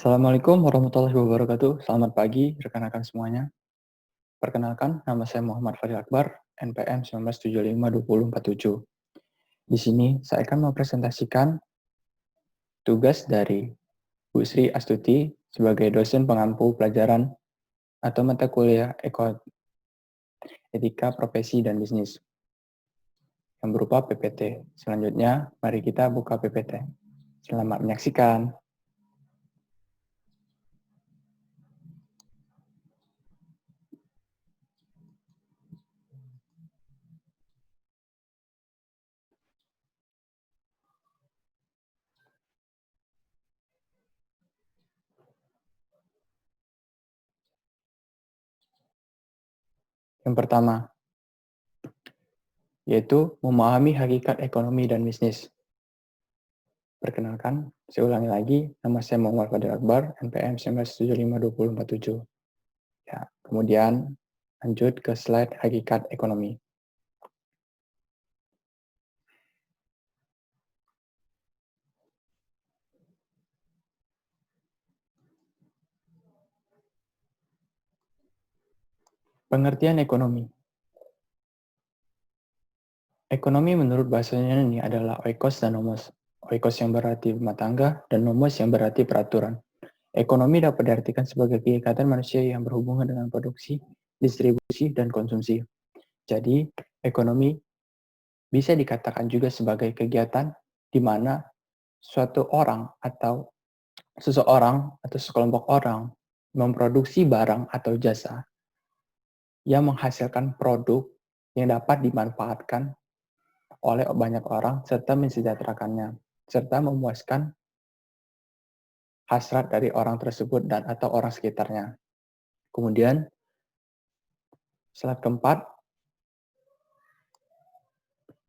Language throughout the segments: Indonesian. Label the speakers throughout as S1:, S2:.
S1: Assalamualaikum warahmatullahi wabarakatuh. Selamat pagi, rekan-rekan semuanya. Perkenalkan, nama saya Muhammad Fadil Akbar, NPM 19752047. Di sini, saya akan mempresentasikan tugas dari Bu Sri Astuti sebagai dosen pengampu pelajaran atau mata kuliah Etika Profesi dan Bisnis yang berupa PPT. Selanjutnya, mari kita buka PPT. Selamat menyaksikan. Yang pertama, yaitu memahami hakikat ekonomi dan bisnis. Perkenalkan, saya ulangi lagi, nama saya Muhammad Fadil Akbar, NPM 19752047. Ya, kemudian lanjut ke slide hakikat ekonomi. Pengertian ekonomi. Ekonomi menurut bahasanya ini adalah oikos dan nomos. Oikos yang berarti rumah tangga dan nomos yang berarti peraturan. Ekonomi dapat diartikan sebagai kegiatan manusia yang berhubungan dengan produksi, distribusi, dan konsumsi. Jadi, ekonomi bisa dikatakan juga sebagai kegiatan di mana suatu orang atau seseorang atau sekelompok orang memproduksi barang atau jasa yang menghasilkan produk yang dapat dimanfaatkan oleh banyak orang serta mensejahterakannya, serta memuaskan hasrat dari orang tersebut dan atau orang sekitarnya. Kemudian, slide keempat,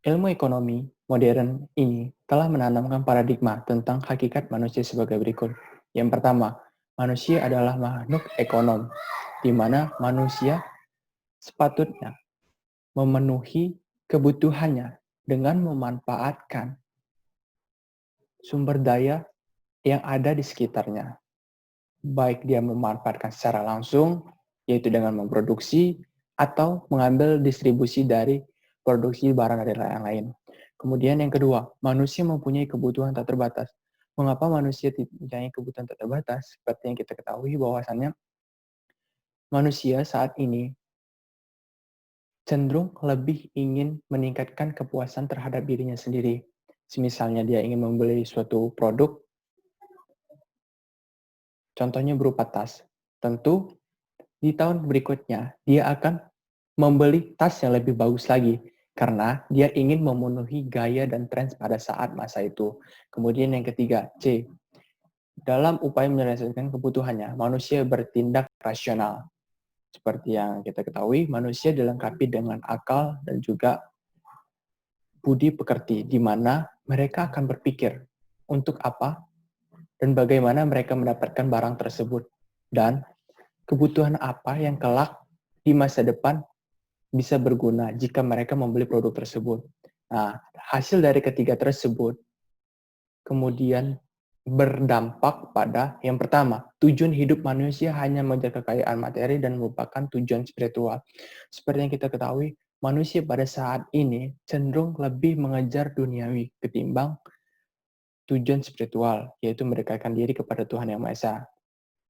S1: ilmu ekonomi modern ini telah menanamkan paradigma tentang hakikat manusia sebagai berikut. Yang pertama, manusia adalah makhluk ekonom, di mana manusia sepatutnya memenuhi kebutuhannya dengan memanfaatkan sumber daya yang ada di sekitarnya. Baik dia memanfaatkan secara langsung, yaitu dengan memproduksi, atau mengambil distribusi dari produksi barang dari yang lain. Kemudian yang kedua, manusia mempunyai kebutuhan tak terbatas. Mengapa manusia mempunyai kebutuhan tak terbatas? Seperti yang kita ketahui bahwasannya manusia saat ini cenderung lebih ingin meningkatkan kepuasan terhadap dirinya sendiri. Misalnya dia ingin membeli suatu produk, contohnya berupa tas. Tentu di tahun berikutnya dia akan membeli tas yang lebih bagus lagi karena dia ingin memenuhi gaya dan tren pada saat masa itu. Kemudian yang ketiga, C. Dalam upaya menyelesaikan kebutuhannya, manusia bertindak rasional. Seperti yang kita ketahui, manusia dilengkapi dengan akal dan juga budi pekerti, di mana mereka akan berpikir untuk apa dan bagaimana mereka mendapatkan barang tersebut, dan kebutuhan apa yang kelak di masa depan bisa berguna jika mereka membeli produk tersebut. Nah, hasil dari ketiga tersebut kemudian berdampak pada yang pertama, tujuan hidup manusia hanya menjaga kekayaan materi dan merupakan tujuan spiritual. Seperti yang kita ketahui, manusia pada saat ini cenderung lebih mengejar duniawi ketimbang tujuan spiritual, yaitu mendekatkan diri kepada Tuhan Yang Maha Esa.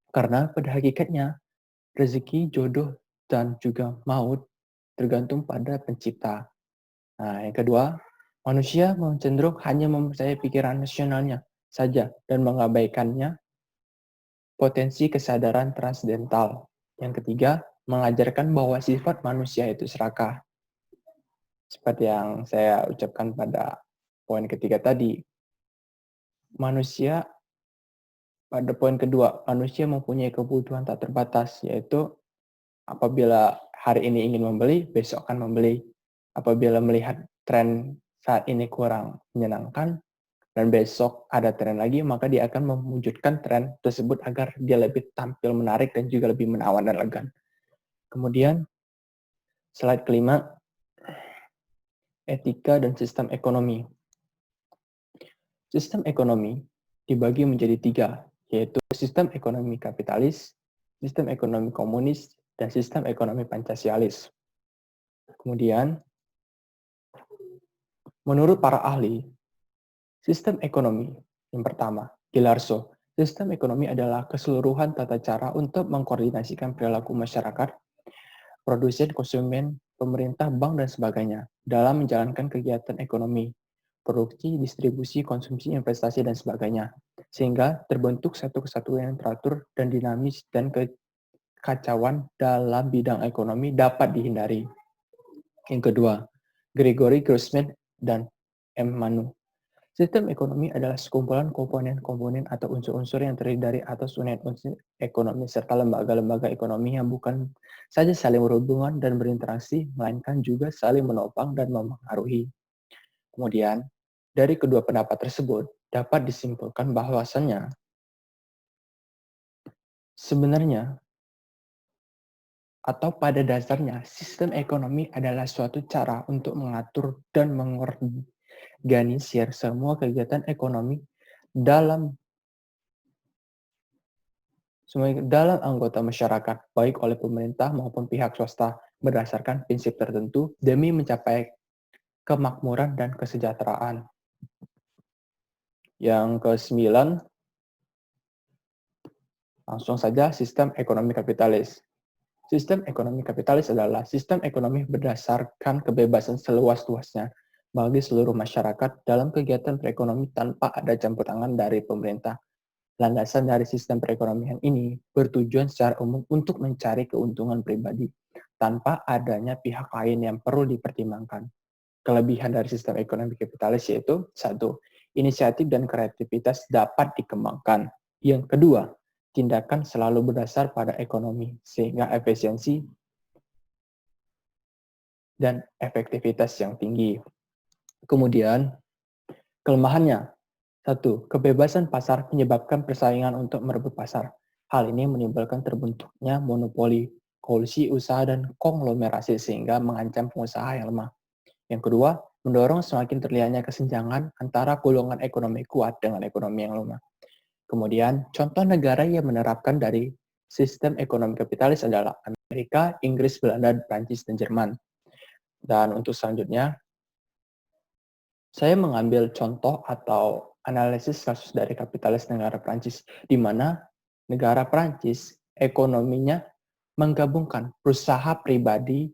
S1: Karena pada hakikatnya, rezeki, jodoh, dan juga maut tergantung pada pencipta. Nah, yang kedua, manusia cenderung hanya mempercayai pikiran rasionalnya saja dan mengabaikannya potensi kesadaran transcendental. Yang ketiga, mengajarkan bahwa sifat manusia itu serakah. Seperti yang saya ucapkan pada poin ketiga tadi, manusia pada poin kedua, manusia mempunyai kebutuhan tak terbatas, yaitu apabila hari ini ingin membeli, besok akan membeli. Apabila melihat tren saat ini kurang menyenangkan, dan besok ada tren lagi, maka dia akan mewujudkan tren tersebut agar dia lebih tampil menarik dan juga lebih menawan dan elegan. Kemudian, slide kelima, etika dan sistem ekonomi. Sistem ekonomi dibagi menjadi tiga, yaitu sistem ekonomi kapitalis, sistem ekonomi komunis, dan sistem ekonomi Pancasialis. Kemudian, menurut para ahli, sistem ekonomi yang pertama, Gillarzo. Sistem ekonomi adalah keseluruhan tata cara untuk mengkoordinasikan perilaku masyarakat, produsen, konsumen, pemerintah, bank, dan sebagainya dalam menjalankan kegiatan ekonomi, produksi, distribusi, konsumsi, investasi, dan sebagainya. Sehingga terbentuk satu kesatuan yang teratur dan dinamis dan kekacauan dalam bidang ekonomi dapat dihindari. Yang kedua, Gregory Grossman dan M. Manu. Sistem ekonomi adalah sekumpulan komponen-komponen atau unsur-unsur yang terdiri dari atas unit-unit ekonomi serta lembaga-lembaga ekonomi yang bukan saja saling berhubungan dan berinteraksi, melainkan juga saling menopang dan mempengaruhi. Kemudian, dari kedua pendapat tersebut, dapat disimpulkan bahwasannya sebenarnya atau pada dasarnya sistem ekonomi adalah suatu cara untuk mengatur dan mengorganisir semua kegiatan ekonomi dalam anggota masyarakat, baik oleh pemerintah maupun pihak swasta, berdasarkan prinsip tertentu demi mencapai kemakmuran dan kesejahteraan. Yang ke-9, langsung saja sistem ekonomi kapitalis. Sistem ekonomi kapitalis adalah sistem ekonomi berdasarkan kebebasan seluas-luasnya bagi seluruh masyarakat dalam kegiatan perekonomian tanpa ada campur tangan dari pemerintah. Landasan dari sistem perekonomian ini bertujuan secara umum untuk mencari keuntungan pribadi tanpa adanya pihak lain yang perlu dipertimbangkan. Kelebihan dari sistem ekonomi kapitalis yaitu, satu, inisiatif dan kreativitas dapat dikembangkan. Yang kedua, tindakan selalu berdasar pada ekonomi, sehingga efisiensi dan efektivitas yang tinggi. Kemudian, kelemahannya, satu, kebebasan pasar menyebabkan persaingan untuk merebut pasar. Hal ini menimbulkan terbentuknya monopoli, kolusi usaha, dan konglomerasi sehingga mengancam pengusaha yang lemah. Yang kedua, mendorong semakin terlihatnya kesenjangan antara golongan ekonomi kuat dengan ekonomi yang lemah. Kemudian, contoh negara yang menerapkan dari sistem ekonomi kapitalis adalah Amerika, Inggris, Belanda, Prancis, dan Jerman. Dan untuk selanjutnya, saya mengambil contoh atau analisis kasus dari kapitalis negara Prancis, di mana negara Prancis ekonominya menggabungkan perusahaan pribadi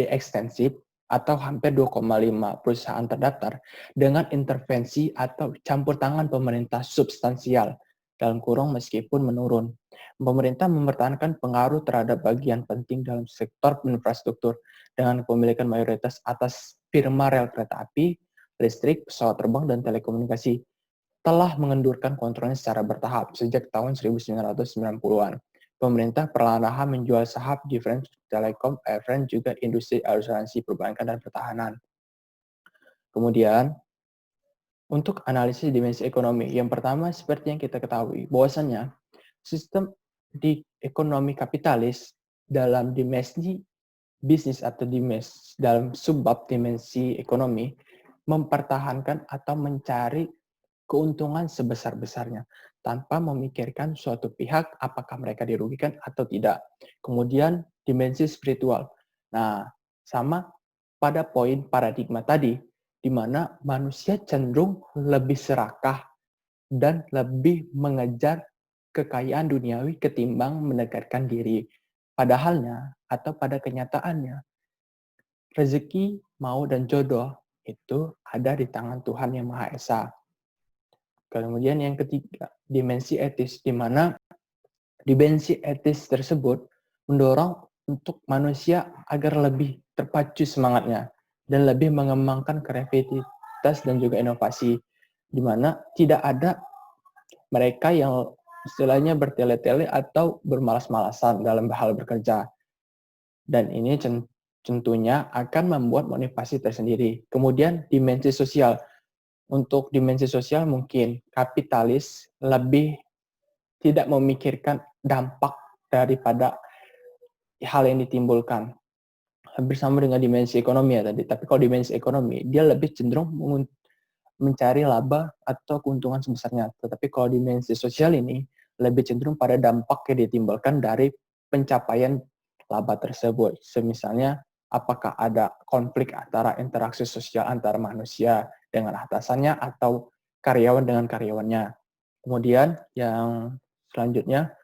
S1: ekstensif atau hampir 2,5 perusahaan terdaftar dengan intervensi atau campur tangan pemerintah substansial dalam kurung meskipun menurun. Pemerintah mempertahankan pengaruh terhadap bagian penting dalam sektor infrastruktur dengan kepemilikan mayoritas atas firma rel kereta api, listrik, pesawat terbang, dan telekomunikasi telah mengendurkan kontrolnya secara bertahap sejak tahun 1990-an. Pemerintah perlahan-lahan menjual saham di French Telecom, France juga industri asuransi perbankan dan pertahanan. Kemudian, untuk analisis dimensi ekonomi, yang pertama seperti yang kita ketahui, bahwasannya sistem di ekonomi kapitalis dalam dimensi bisnis atau dalam subbab dimensi ekonomi mempertahankan atau mencari keuntungan sebesar-besarnya tanpa memikirkan suatu pihak apakah mereka dirugikan atau tidak. Kemudian dimensi spiritual. Nah, sama pada poin paradigma tadi, di mana manusia cenderung lebih serakah dan lebih mengejar kekayaan duniawi ketimbang mendekatkan diri. Padahalnya atau pada kenyataannya, rezeki, mau, dan jodoh itu ada di tangan Tuhan Yang Maha Esa. Kemudian yang ketiga, dimensi etis, di mana dimensi etis tersebut mendorong untuk manusia agar lebih terpacu semangatnya dan lebih mengembangkan kreativitas dan juga inovasi, di mana tidak ada mereka yang istilahnya bertele-tele atau bermalas-malasan dalam hal bekerja. Dan ini tentunya akan membuat motivasi tersendiri. Kemudian dimensi sosial. Untuk dimensi sosial mungkin kapitalis lebih tidak memikirkan dampak daripada hal yang ditimbulkan. Bersama dengan dimensi ekonomi ya tadi. Tapi kalau dimensi ekonomi, dia lebih cenderung mencari laba atau keuntungan sebesarnya. Tetapi kalau dimensi sosial ini lebih cenderung pada dampak yang ditimbulkan dari pencapaian laba tersebut. Semisalnya, apakah ada konflik antara interaksi sosial antara manusia dengan atasannya atau karyawan dengan karyawannya. Kemudian yang selanjutnya,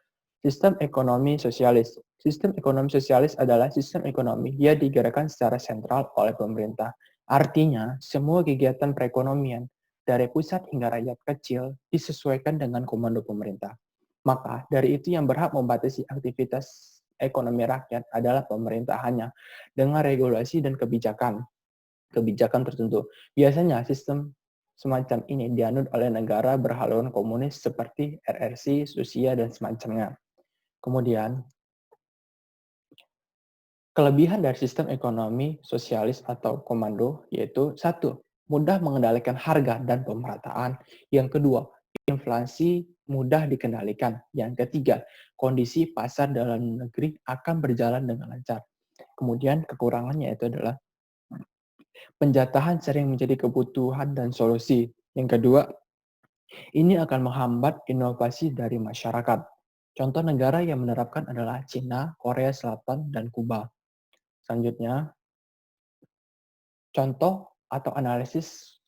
S1: sistem ekonomi sosialis. Sistem ekonomi sosialis adalah sistem ekonomi yang digerakkan secara sentral oleh pemerintah. Artinya, semua kegiatan perekonomian dari pusat hingga rakyat kecil disesuaikan dengan komando pemerintah. Maka dari itu yang berhak membatasi aktivitas ekonomi rakyat adalah pemerintahannya dengan regulasi dan kebijakan tertentu. Biasanya sistem semacam ini dianut oleh negara berhaluan komunis seperti RRC, Rusia, dan semacamnya. Kemudian, kelebihan dari sistem ekonomi sosialis atau komando yaitu satu, mudah mengendalikan harga dan pemerataan. Yang kedua, inflasi mudah dikendalikan. Yang ketiga, kondisi pasar dalam negeri akan berjalan dengan lancar. Kemudian kekurangannya itu adalah penjatahan sering menjadi kebutuhan dan solusi. Yang kedua, ini akan menghambat inovasi dari masyarakat. Contoh negara yang menerapkan adalah Cina, Korea Selatan, dan Kuba. Selanjutnya, contoh atau analisis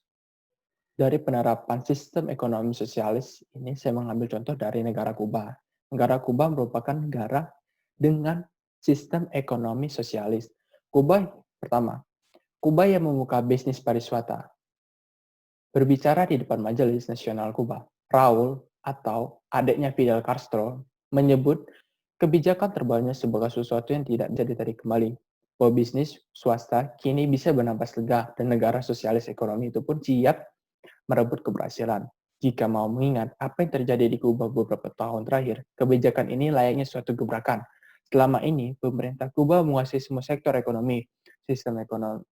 S1: dari penerapan sistem ekonomi sosialis ini saya mengambil contoh dari negara Kuba. Negara Kuba merupakan negara dengan sistem ekonomi sosialis. Kuba pertama, Kuba yang membuka bisnis pariwisata. Berbicara di depan Majelis Nasional Kuba, Raul atau adiknya Fidel Castro menyebut kebijakan terbarunya sebagai sesuatu yang tidak bisa ditarik kembali. Bahwa bisnis swasta kini bisa bernapas lega dan negara sosialis ekonomi itu pun siap merebut keberhasilan. Jika mau mengingat apa yang terjadi di Kuba beberapa tahun terakhir, kebijakan ini layaknya suatu gebrakan. Selama ini, pemerintah Kuba menguasai semua sektor ekonomi. Sistem ekonomi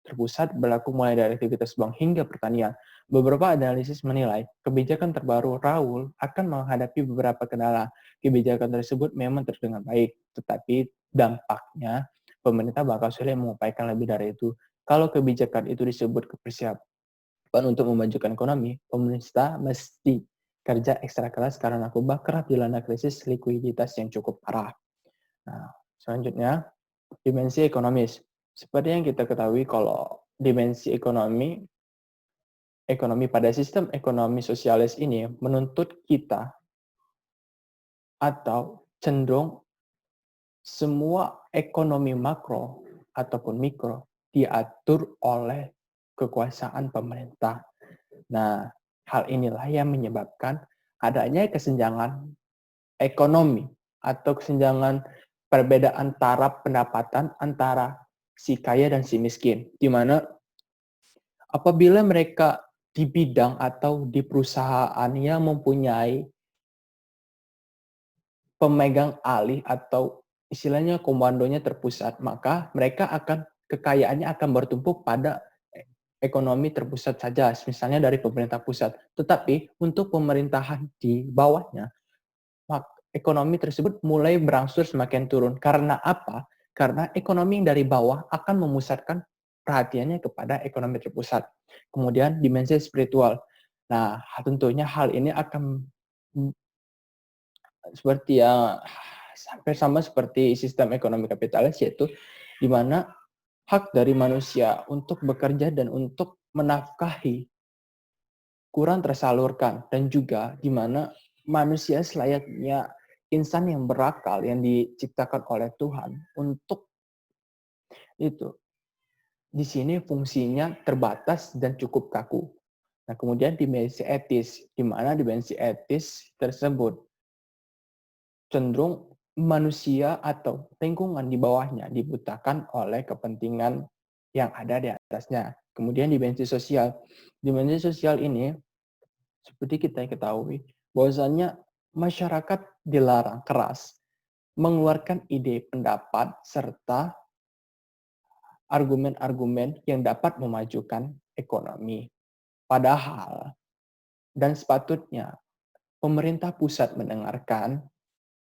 S1: terpusat berlaku mulai dari aktivitas bank hingga pertanian. Beberapa analisis menilai kebijakan terbaru Raul akan menghadapi beberapa kendala. Kebijakan tersebut memang terdengar baik, tetapi dampaknya pemerintah bakal sulit mengupayakan lebih dari itu. Kalau kebijakan itu disebut kepersiapan untuk memajukan ekonomi, pemerintah mesti kerja ekstra keras karena Kuba kerap dilanda krisis likuiditas yang cukup parah. Nah, selanjutnya, dimensi ekonomis. Seperti yang kita ketahui kalau dimensi ekonomi pada sistem ekonomi sosialis ini menuntut kita atau cenderung semua ekonomi makro ataupun mikro diatur oleh kekuasaan pemerintah. Nah, hal inilah yang menyebabkan adanya kesenjangan ekonomi atau kesenjangan perbedaan taraf pendapatan antara si kaya dan si miskin, di mana apabila mereka di bidang atau di perusahaan yang mempunyai pemegang alih atau istilahnya komandonya terpusat, maka mereka akan kekayaannya akan bertumpuk pada ekonomi terpusat saja, misalnya dari pemerintah pusat. Tetapi untuk pemerintahan di bawahnya, ekonomi tersebut mulai berangsur semakin turun. Karena apa? Karena ekonomi yang dari bawah akan memusatkan perhatiannya kepada ekonomi terpusat. Kemudian dimensi spiritual. Nah, tentunya hal ini akan seperti yang hampir sama seperti sistem ekonomi kapitalis, yaitu di mana hak dari manusia untuk bekerja dan untuk menafkahi kurang tersalurkan, dan juga di mana manusia selayaknya insan yang berakal yang diciptakan oleh Tuhan untuk itu. Di sini fungsinya terbatas dan cukup kaku. Nah, kemudian dimensi etis, di mana dimensi etis tersebut cenderung manusia atau lingkungan di bawahnya dibutakan oleh kepentingan yang ada di atasnya. Kemudian dimensi sosial. Dimensi sosial ini seperti kita ketahui bahwasannya masyarakat dilarang keras mengeluarkan ide, pendapat, serta argumen-argumen yang dapat memajukan ekonomi. Padahal dan sepatutnya pemerintah pusat mendengarkan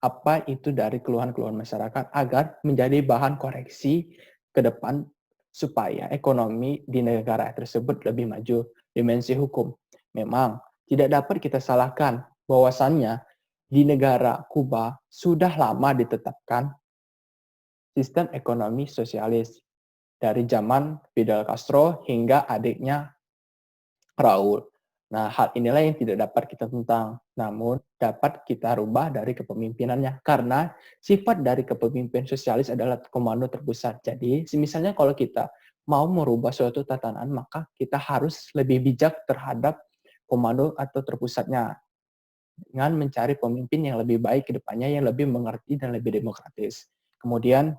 S1: apa itu dari keluhan-keluhan masyarakat agar menjadi bahan koreksi ke depan supaya ekonomi di negara tersebut lebih maju. Dimensi hukum. Memang tidak dapat kita salahkan bahwasannya di negara Kuba sudah lama ditetapkan sistem ekonomi sosialis dari zaman Fidel Castro hingga adiknya Raul. Nah, hal inilah yang tidak dapat kita tentang, namun dapat kita rubah dari kepemimpinannya. Karena sifat dari kepemimpinan sosialis adalah komando terpusat. Jadi, misalnya kalau kita mau merubah suatu tatanan, maka kita harus lebih bijak terhadap komando atau terpusatnya dengan mencari pemimpin yang lebih baik ke depannya, yang lebih mengerti dan lebih demokratis. Kemudian,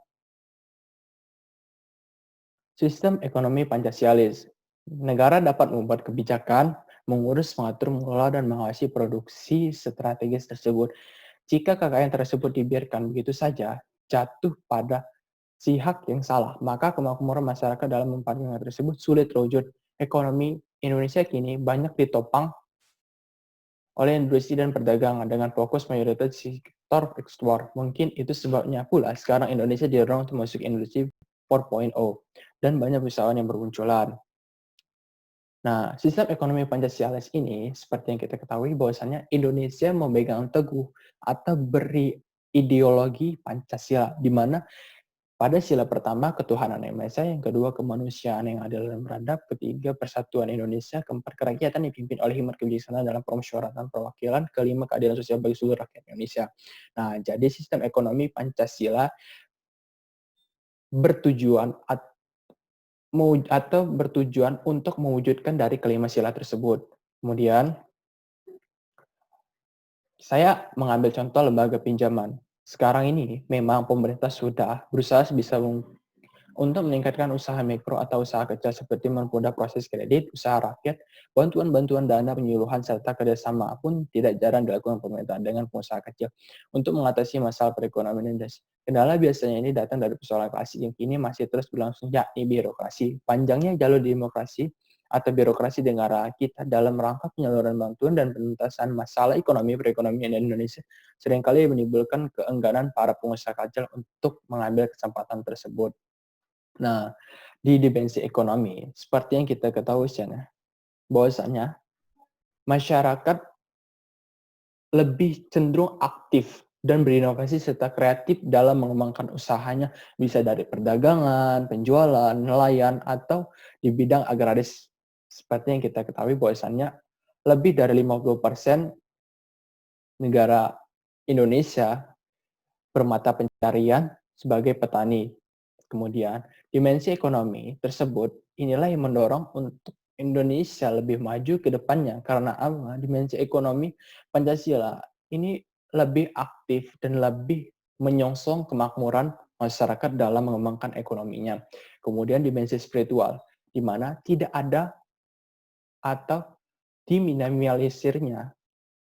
S1: sistem ekonomi Pancasialis. Negara dapat membuat kebijakan, mengurus, mengatur, mengelola, dan mengawasi produksi strategis tersebut. Jika kekayaan tersebut dibiarkan begitu saja, jatuh pada pihak yang salah, maka kemakmuran masyarakat dalam memperjuangkan tersebut sulit terwujud. Ekonomi Indonesia kini banyak ditopang oleh industri dan perdagangan dengan fokus mayoritas sektor ekspor. Mungkin itu sebabnya pula sekarang Indonesia didorong untuk masuk industri 4.0 dan banyak usahawan yang bermunculan. Nah, sistem ekonomi Pancasialis ini, seperti yang kita ketahui bahwasannya Indonesia memegang teguh atau beri ideologi Pancasila, di mana pada sila pertama ketuhanan yang Maha Esa, yang kedua kemanusiaan yang adil dan beradab, ketiga persatuan Indonesia, keempat kerakyatan yang dipimpin oleh hikmat kebijaksanaan dalam permusyawaratan perwakilan, kelima keadilan sosial bagi seluruh rakyat Indonesia. Nah, jadi sistem ekonomi Pancasila bertujuan bertujuan untuk mewujudkan dari kelima sila tersebut. Kemudian, saya mengambil contoh lembaga pinjaman. Sekarang ini memang pemerintah sudah berusaha sebisa mungkin untuk meningkatkan usaha mikro atau usaha kecil seperti mempermudah proses kredit, usaha rakyat, bantuan-bantuan dana penyuluhan, serta kerjasama pun tidak jarang dilakukan pemerintah dengan pengusaha kecil untuk mengatasi masalah perekonomian Indonesia. Kendala biasanya ini datang dari persoalan klasik yang kini masih terus berlangsung, yakni birokrasi. Panjangnya jalur demokrasi atau birokrasi di negara kita dalam rangka penyaluran bantuan dan penuntasan masalah ekonomi perekonomian Indonesia seringkali menimbulkan keengganan para pengusaha kecil untuk mengambil kesempatan tersebut. Nah, di dimensi ekonomi, seperti yang kita ketahui bahwasanya masyarakat lebih cenderung aktif dan berinovasi serta kreatif dalam mengembangkan usahanya, bisa dari perdagangan, penjualan, nelayan, atau di bidang agraris. Seperti yang kita ketahui bahwasannya lebih dari 50% negara Indonesia bermata pencarian sebagai petani. Kemudian, dimensi ekonomi tersebut inilah yang mendorong untuk Indonesia lebih maju ke depannya. Karena apa? Dimensi ekonomi Pancasila ini lebih aktif dan lebih menyongsong kemakmuran masyarakat dalam mengembangkan ekonominya. Kemudian dimensi spiritual, di mana tidak ada atau diminimalisirnya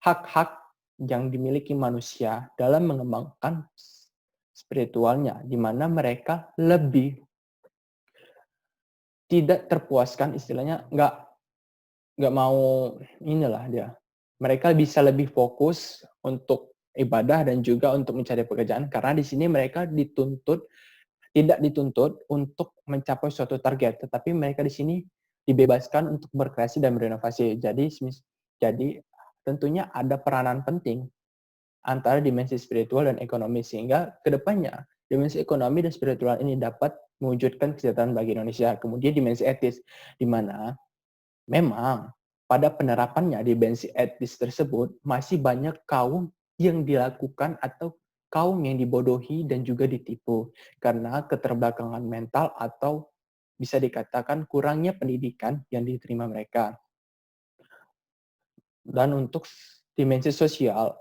S1: hak-hak yang dimiliki manusia dalam mengembangkan spiritualnya, di mana mereka lebih tidak terpuaskan, istilahnya nggak mau inilah dia. Mereka bisa lebih fokus untuk ibadah dan juga untuk mencari pekerjaan karena di sini mereka tidak dituntut untuk mencapai suatu target, tetapi mereka di sini dibebaskan untuk berkreasi dan berinovasi. Jadi tentunya ada peranan penting antara dimensi spiritual dan ekonomi sehingga kedepannya dimensi ekonomi dan spiritual ini dapat mewujudkan kesejahteraan bagi Indonesia. Kemudian dimensi etis, di mana memang pada penerapannya dimensi etis tersebut masih banyak kaum yang dilakukan atau kaum yang dibodohi dan juga ditipu karena keterbelakangan mental atau bisa dikatakan kurangnya pendidikan yang diterima mereka. Dan untuk dimensi sosial,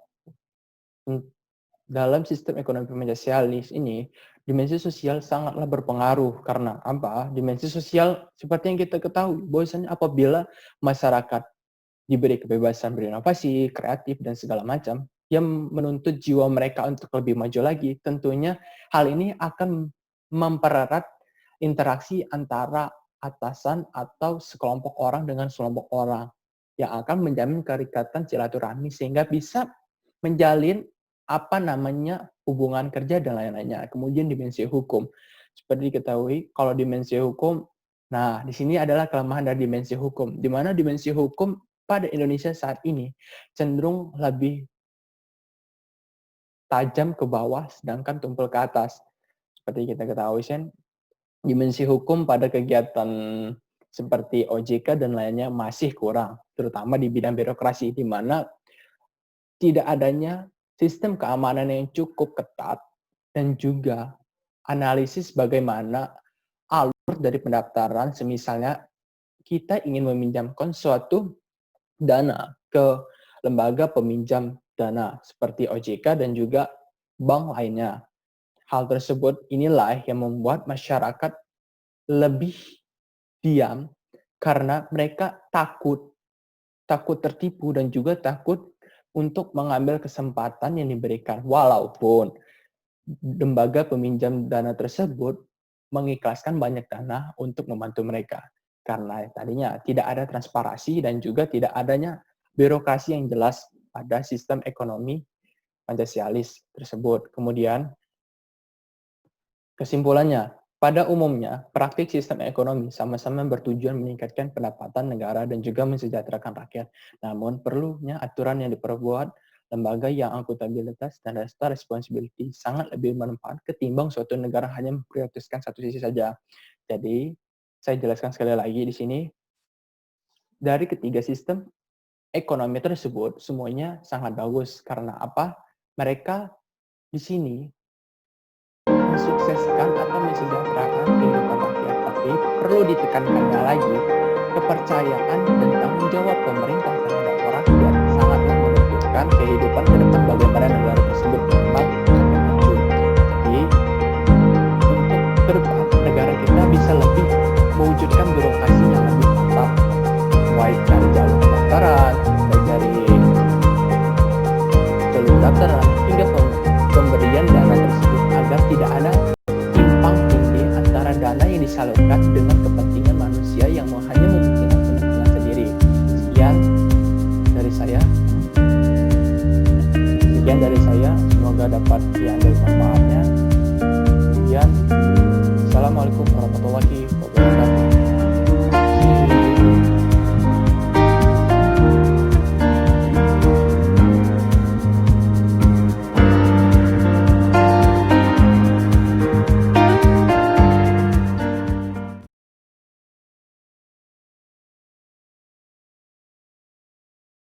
S1: dalam sistem ekonomi Pancasila ini, dimensi sosial sangatlah berpengaruh. Karena apa? Dimensi sosial seperti yang kita ketahui, bahwasanya apabila masyarakat diberi kebebasan berinovasi, kreatif, dan segala macam, yang menuntut jiwa mereka untuk lebih maju lagi, tentunya hal ini akan mempererat interaksi antara atasan atau sekelompok orang dengan sekelompok orang yang akan menjamin keikatan silaturahmi sehingga bisa menjalin hubungan kerja dan lain-lainnya. Kemudian dimensi hukum. Seperti diketahui, kalau dimensi hukum, nah di sini adalah kelemahan dari dimensi hukum, di mana dimensi hukum pada Indonesia saat ini cenderung lebih tajam ke bawah, sedangkan tumpul ke atas. Seperti kita ketahui, dimensi hukum pada kegiatan seperti OJK dan lainnya masih kurang, terutama di bidang birokrasi, di mana tidak adanya sistem keamanan yang cukup ketat dan juga analisis bagaimana alur dari pendaftaran, semisalnya kita ingin meminjamkan suatu dana ke lembaga peminjam dana seperti OJK dan juga bank lainnya. Hal tersebut inilah yang membuat masyarakat lebih diam karena mereka takut tertipu dan juga takut untuk mengambil kesempatan yang diberikan. Walaupun lembaga peminjam dana tersebut mengikhlaskan banyak dana untuk membantu mereka. Karena tadinya tidak ada transparansi dan juga tidak adanya birokrasi yang jelas pada sistem ekonomi Pancasialis tersebut. Kemudian, kesimpulannya, pada umumnya, praktik sistem ekonomi sama-sama bertujuan meningkatkan pendapatan negara dan juga mensejahterakan rakyat. Namun, perlunya aturan yang diperbuat lembaga yang akuntabilitas dan rasa responsibility sangat lebih bermanfaat ketimbang suatu negara hanya memprioritaskan satu sisi saja. Jadi, saya jelaskan sekali lagi di sini, dari ketiga sistem ekonomi tersebut, semuanya sangat bagus. Karena apa? Mereka di sini mensukseskan atau mensejahterakan kehidupan rakyat. Tapi perlu ditekankannya lagi, kepercayaan dan tanggung jawab pemerintah terhadap rakyat sangatlah menentukan kehidupan ke depan bagaimana negara tersebut berkembang dan maju. Jadi, untuk ke depan, negara kita bisa lebih mewujudkan birokrasi yang lebih mantap, baik dari jalur pendaftaran, baik dari jalur pendaftaran, hingga pemberian dana tersebut agar tidak ada timpang tindih antara dana yang disalurkan dengan kepentingan manusia yang hanya mementingkan kepentingan sendiri. Sekian dari saya, semoga dapat diambil manfaatnya. Kemudian, Assalamualaikum warahmatullahi wabarakatuh.